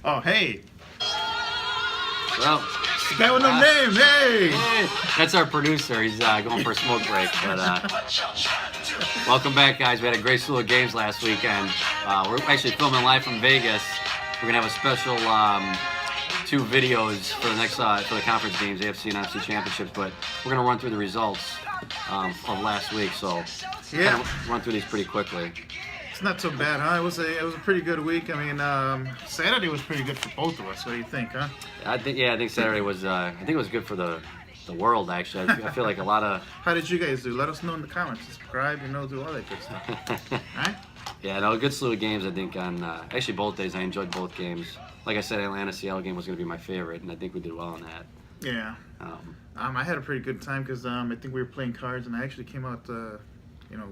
Oh, hey. Well, That with no name, hey! that's our producer. He's going for a smoke break. But welcome back, guys. We had a great slew of games last weekend. We're actually filming live from Vegas. We're gonna have a special 2 videos for the next for the conference games, AFC and NFC championships. But we're gonna run through the results of last week. So Yeah. kind of run through these pretty quickly. It's not so bad, huh? It was a pretty good week. I mean, Saturday was pretty good for both of us. What do you think, huh? I think Saturday was I think it was good for the world, actually. I feel like a lot of How did you guys do? Let us know in the comments. Subscribe, do all that good stuff. All right? Yeah, no, a good slew of games, I think, on actually both days. I enjoyed both games. Like I said, Atlanta-Seattle game was going to be my favorite, and I think we did well on that. Yeah. I had a pretty good time because I think we were playing cards, and I actually came out,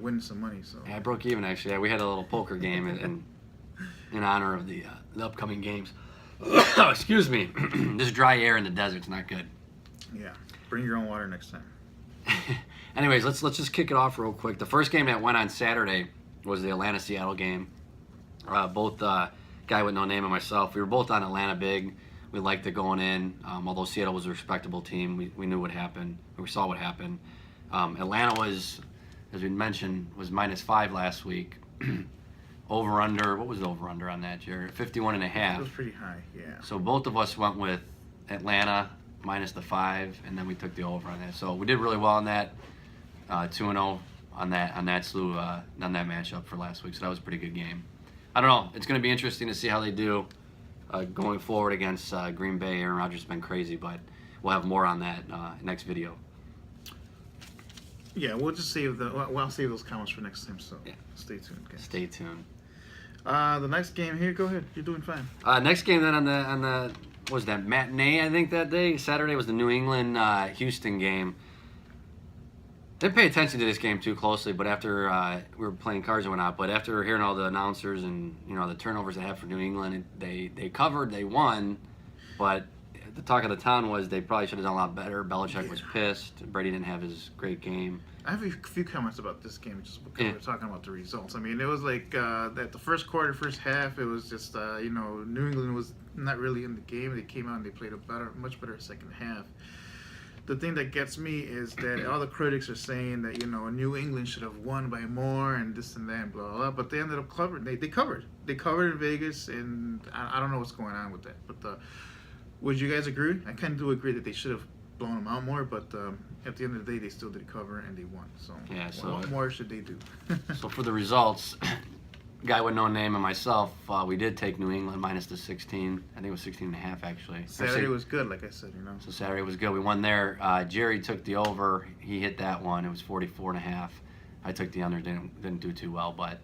winning some money. So Yeah, I broke even, actually. Yeah, we had a little poker game in honor of the upcoming games. Excuse me. This dry air in the desert's not good. Yeah. Bring your own water next time. Anyways, let's just kick it off real quick. The first game that went on Saturday was the Atlanta-Seattle game. Both guy with no name and myself, we were both on Atlanta big. We liked it going in. Although Seattle was a respectable team, we knew what happened. We saw what happened. Atlanta was, as we mentioned, was -5 last week. Over under, what was the over under on that, Jared? 51.5. It was pretty high, yeah. So both of us went with Atlanta -5, and then we took the over on that. So we did really well on that. 2-0 on that slew on that matchup for last week. So that was a pretty good game. I don't know. It's going to be interesting to see how they do going forward against Green Bay. Aaron Rodgers has been crazy, but we'll have more on that next video. Yeah, we'll just save I'll save those comments for next time. So Yeah. Stay tuned, guys. Stay tuned. The next game here. Go ahead. You're doing fine. Next game then on the what was that matinee? I think that day Saturday was the New England Houston game. Didn't pay attention to this game too closely, but after we were playing cards and whatnot, but after hearing all the announcers and the turnovers they had for New England, they covered, they won, but the talk of the town was they probably should have done a lot better. Belichick was pissed. Brady didn't have his great game. I have a few comments about this game, just because we're talking about the results. I mean, it was like that the first quarter, first half, it was just New England was not really in the game. They came out and they played a much better second half. The thing that gets me is that all the critics are saying that New England should have won by more and this and that and blah blah blah. But they ended up covering. They covered. They covered in Vegas, and I don't know what's going on with that. But would you guys agree? I kind of do agree that they should have blown them out more. But at the end of the day, they still did cover and they won. So Yeah, so what more should they do? So for the results, guy with no name and myself, we did take New England minus the 16. I think it was 16.5 actually. Saturday was good, like I said, So Saturday was good. We won there. Jerry took the over. He hit that one. It was 44.5. I took the under. Didn't do too well, but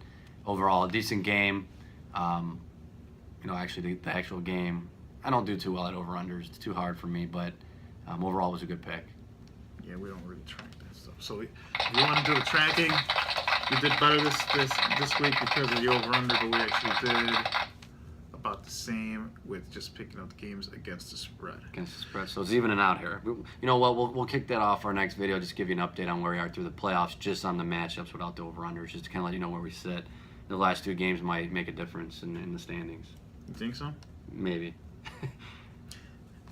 overall a decent game. Actually the actual game, I don't do too well at over-unders. It's too hard for me, but overall it was a good pick. Yeah, we don't really track that stuff. So if you want to do the tracking, we did better this week because of the over-under, but we actually did about the same with just picking up the games against the spread. Against the spread, so it's evening out here. You know what? We'll kick that off our next video. Just give you an update on where we are through the playoffs, just on the matchups without the over-unders, just to kind of let you know where we sit. The last 2 games might make a difference in the standings. You think so? Maybe.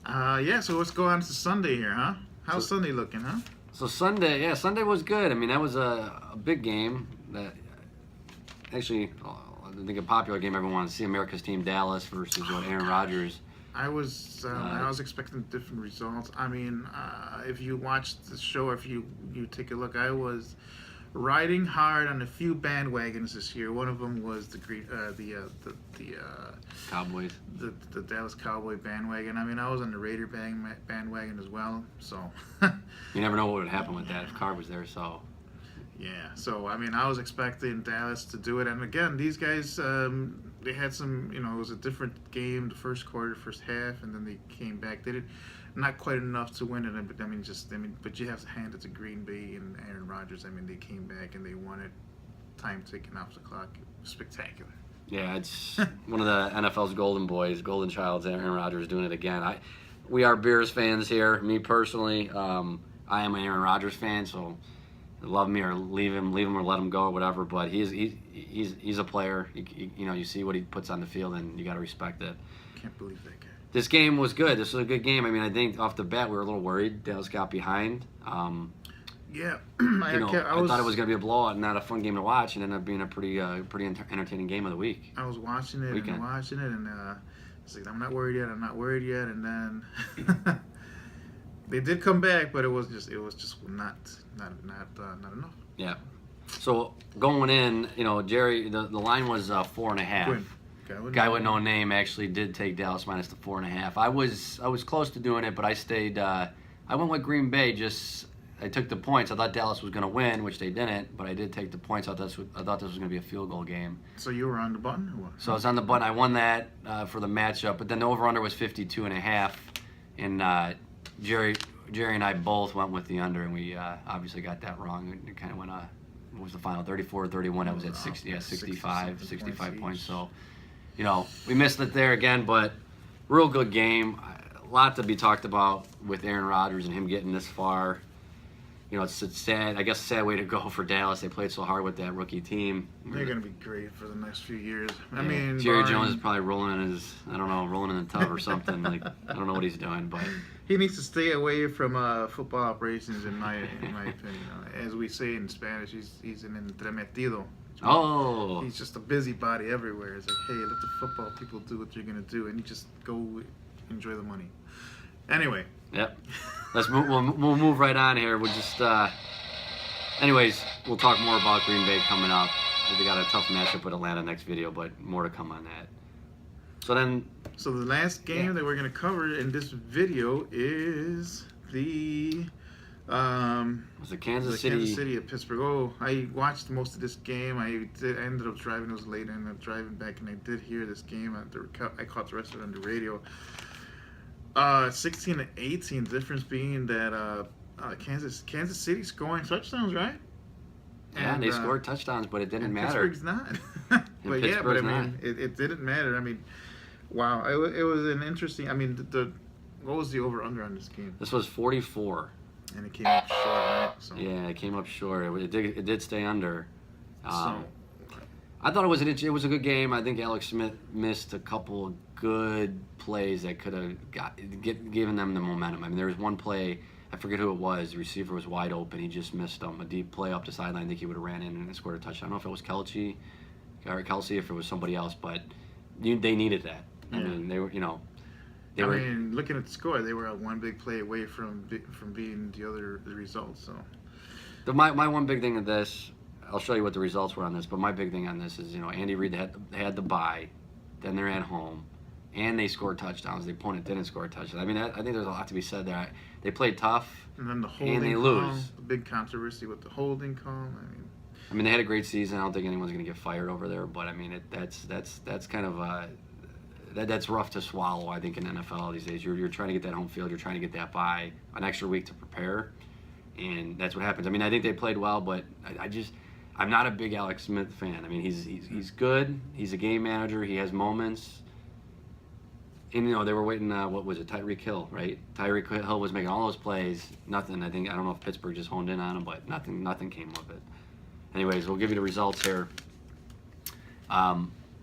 Yeah. So let's go on to Sunday here, huh? How's Sunday looking, huh? So Sunday was good. I mean, that was a big game. That actually, I think a popular game everyone wanted to see. America's team, Dallas versus Aaron Rodgers. I was expecting different results. I mean, if you watch the show, if you take a look, I was riding hard on a few bandwagons this year. One of them was the Cowboys. The Dallas Cowboy bandwagon. I mean, I was on the Raider bandwagon as well. So you never know what would happen with that if Carr was there. So yeah. So I mean, I was expecting Dallas to do it, and again, these guys they had some. It was a different game. The first quarter, first half, and then they came back. They did not quite enough to win it, but you have to hand it to Green Bay and Aaron Rodgers. I mean, they came back and they won it. Time ticking off the clock. Spectacular. Yeah, it's one of the NFL's golden boys, golden childs. Aaron Rodgers doing it again. We are Bears fans here. Me personally, I am an Aaron Rodgers fan, so love me or leave him or let him go or whatever. But he's a player. You see what he puts on the field, and you got to respect it. Can't believe that guy. This game was good. This was a good game. I mean, I think off the bat we were a little worried. Dallas got behind. Yeah, I thought it was going to be a blowout and not a fun game to watch, and ended up being a pretty entertaining game of the week. I was watching it and it's like, I'm not worried yet. And then they did come back, but it was just not enough. Yeah. So going in, Jerry, the line was 4.5. Guy with no name actually did take Dallas minus the 4.5. I was close to doing it, but I stayed. I went with Green Bay. I took the points. I thought Dallas was going to win, which they didn't, but I did take the points. I thought this was going to be a field goal game. So you were on the button or what? So I was on the button. I won that for the matchup, but then the over/under was 52.5, and Jerry and I both went with the under, and we obviously got that wrong. It kind of went what was the final? 34-31. That was at 65 points. So, we missed it there again, but real good game. A lot to be talked about with Aaron Rodgers and him getting this far. It's a sad way to go for Dallas. They played so hard with that rookie team. They're going to be great for the next few years. I mean, Jerry Jones is probably rolling in the tub or something. Like, I don't know what he's doing, but he needs to stay away from football operations, in my opinion. As we say in Spanish, he's an entremetido. Oh. He's just a busybody everywhere. It's like, hey, let the football people do what they're going to do, and you just go enjoy the money. Anyway. Yep. Let's move. We'll move right on here. We'll just. Anyways, we'll talk more about Green Bay coming up. They got a tough matchup with Atlanta next video, but more to come on that. So the last game that we're gonna cover in this video is the. Was it Kansas City? Kansas City at Pittsburgh. Oh, I watched most of this game. I ended up driving. It was late. I ended up driving back, and I did hear this game. I caught the rest of it on the radio. 16-18 difference being that Kansas City scoring touchdowns, right? Yeah, and they scored touchdowns, but it didn't matter. Pittsburgh's not. But I mean, it didn't matter. I mean, wow, it was an interesting. I mean, what was the over/under on this game? This was 44. And it came up short, right? So. Yeah, it came up short. It did stay under. I thought it was a good game. I think Alex Smith missed a couple good plays that could have given them the momentum. I mean, there was one play, I forget who it was. The receiver was wide open. He just missed a deep play up the sideline. I think he would have ran in and scored a touchdown. I don't know if it was Kelsey, if it was somebody else, but they needed that. I mean, they were, looking at the score, they were one big play away from being the result. So, my one big thing of this. I'll show you what the results were on this, but my big thing on this is, Andy Reid had the bye, then they're at home, and they scored touchdowns. The opponent didn't score a touchdown. I mean, I think there's a lot to be said there. They played tough, and then the holding and they lose. The big controversy with the holding call. I mean, they had a great season. I don't think anyone's going to get fired over there, but I mean, that's kind of that's rough to swallow. I think in NFL these days, you're trying to get that home field, you're trying to get that bye, an extra week to prepare, and that's what happens. I mean, I think they played well, but I'm not a big Alex Smith fan. I mean, he's good. He's a game manager. He has moments. And, they were waiting, what was it, Tyreek Hill, right? Tyreek Hill was making all those plays. Nothing, I don't know if Pittsburgh just honed in on him, but nothing came of it. Anyways, we'll give you the results here.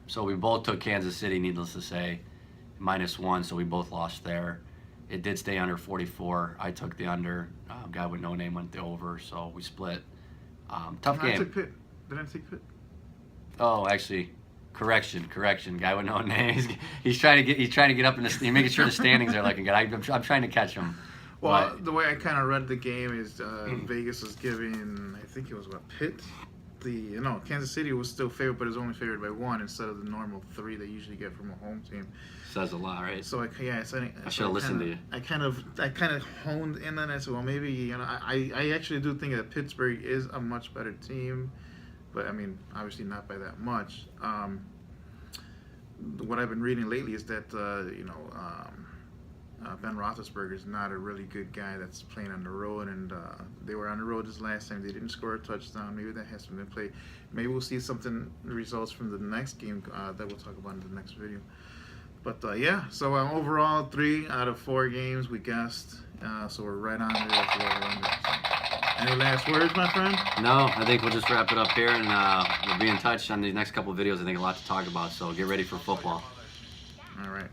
So we both took Kansas City, needless to say, -1, so we both lost there. It did stay under 44. I took the under. Guy with no name went the over, so we split. Tough game. I took Pitt. Did I take Pitt? Oh, actually, correction. Guy with no name. He's trying to get up in the. He's making sure the standings are looking good. I'm trying to catch him. Well, the way I kind of read the game is Vegas was giving, I think it was Pitt. Kansas City was still favored, but it was only favored by 1 instead of the normal 3 they usually get from a home team. Says a lot, right? So I should have listened to you. I kind of honed in on it. So maybe I actually do think that Pittsburgh is a much better team, but I mean obviously not by that much. What I've been reading lately is that Ben Roethlisberger is not a really good guy that's playing on the road, and they were on the road this last time. They didn't score a touchdown. Maybe that has been played. Maybe we'll see results from the next game that we'll talk about in the next video. But so overall 3 out of 4 games we guessed, so we're right on there with the over-under. Any last words, my friend? No, I think we'll just wrap it up here, and we'll be in touch on these next couple of videos. I think a lot to talk about, so get ready for football. All right.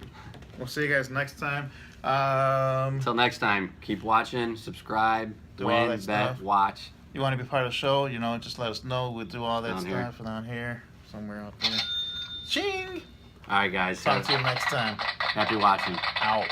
We'll see you guys next time. Until next time, keep watching, subscribe, Do all win, that bet, stuff. watch. You want to be part of the show, you know, just let us know. We'll do all that Down here. stuff down here, somewhere out there. Ching! All right, guys. Talk to you next time. Happy watching. Out.